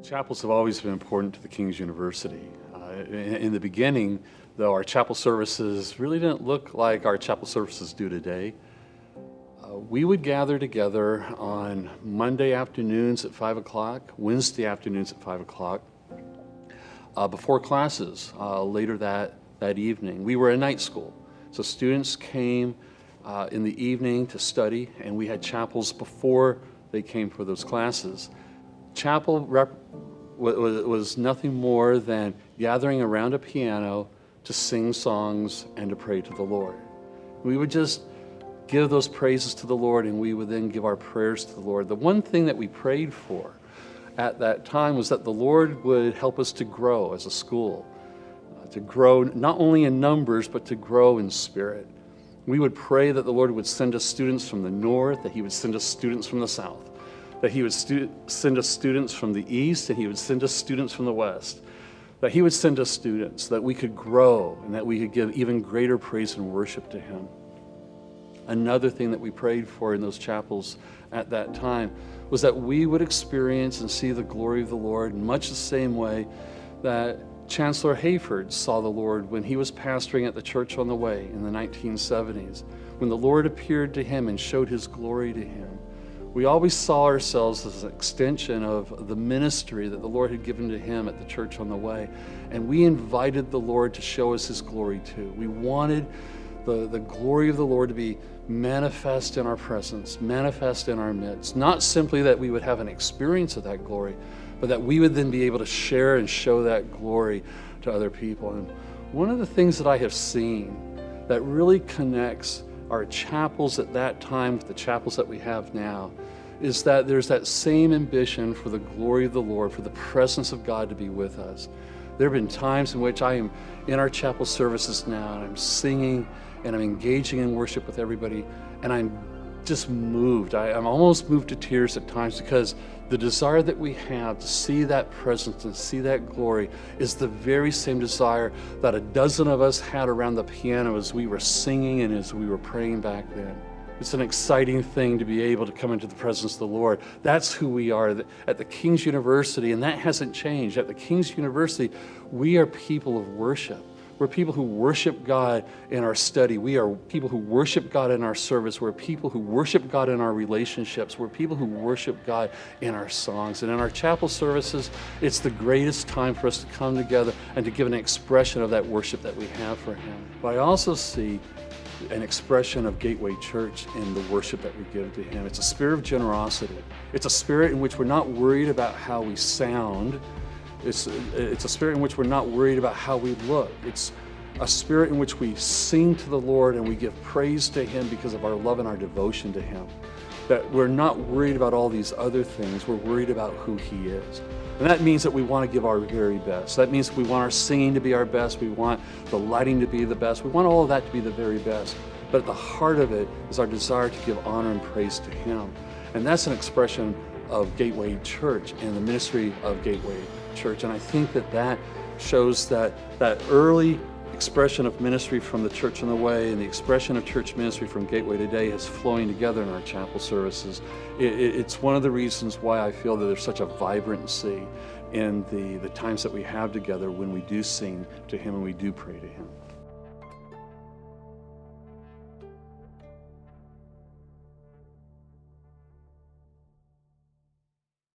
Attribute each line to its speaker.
Speaker 1: Chapels have always been important to the King's University. In the beginning, though, our chapel services really didn't look like our chapel services do today. We would gather together on Monday afternoons at 5 o'clock, Wednesday afternoons at 5 o'clock, before classes later that evening. We were a night school, so students came in the evening to study, and we had chapels before they came for those classes. Chapel was nothing more than gathering around a piano to sing songs and to pray to the Lord. We would just give those praises to the Lord, and we would then give our prayers to the Lord. The one thing that we prayed for at that time was that the Lord would help us to grow as a school, to grow not only in numbers, but to grow in spirit. We would pray that the Lord would send us students from the north, that He would send us students from the south, that He would send us students from the east, and He would send us students from the west, that He would send us students, that we could grow and that we could give even greater praise and worship to Him. Another thing that we prayed for in those chapels at that time was that we would experience and see the glory of the Lord in much the same way that Chancellor Hayford saw the Lord when he was pastoring at the Church on the Way in the 1970s, when the Lord appeared to him and showed His glory to him. We always saw ourselves as an extension of the ministry that the Lord had given to him at the Church on the Way, and we invited the Lord to show us His glory too. We wanted the glory of the Lord to be manifest in our presence, manifest in our midst. Not simply that we would have an experience of that glory, but that we would then be able to share and show that glory to other people. And one of the things that I have seen that really connects our chapels at that time with the chapels that we have now is that there's that same ambition for the glory of the Lord, for the presence of God to be with us. There have been times in which I am in our chapel services now, and I'm singing and I'm engaging in worship with everybody, and I'm just moved. I'm almost moved to tears at times, because the desire that we have to see that presence and see that glory is the very same desire that a dozen of us had around the piano as we were singing and as we were praying back then. It's an exciting thing to be able to come into the presence of the Lord. That's who we are at the King's University, and that hasn't changed. At the King's University, we are people of worship. We're people who worship God in our study. We are people who worship God in our service. We're people who worship God in our relationships. We're people who worship God in our songs. And in our chapel services, it's the greatest time for us to come together and to give an expression of that worship that we have for Him. But I also see an expression of Gateway Church in the worship that we give to Him. It's a spirit of generosity. It's a spirit in which we're not worried about how we sound. It's a spirit in which we're not worried about how we look. It's a spirit in which we sing to the Lord and we give praise to Him because of our love and our devotion to Him. That we're not worried about all these other things. We're worried about who He is. And that means that we want to give our very best. That means we want our singing to be our best. We want the lighting to be the best. We want all of that to be the very best. But at the heart of it is our desire to give honor and praise to Him. And that's an expression of Gateway Church and the ministry of Gateway Church. And I think that shows that early expression of ministry from the Church on the Way and the expression of church ministry from Gateway today is flowing together in our chapel services. It's one of the reasons why I feel that there's such a vibrancy in the times that we have together when we do sing to Him and we do pray to Him.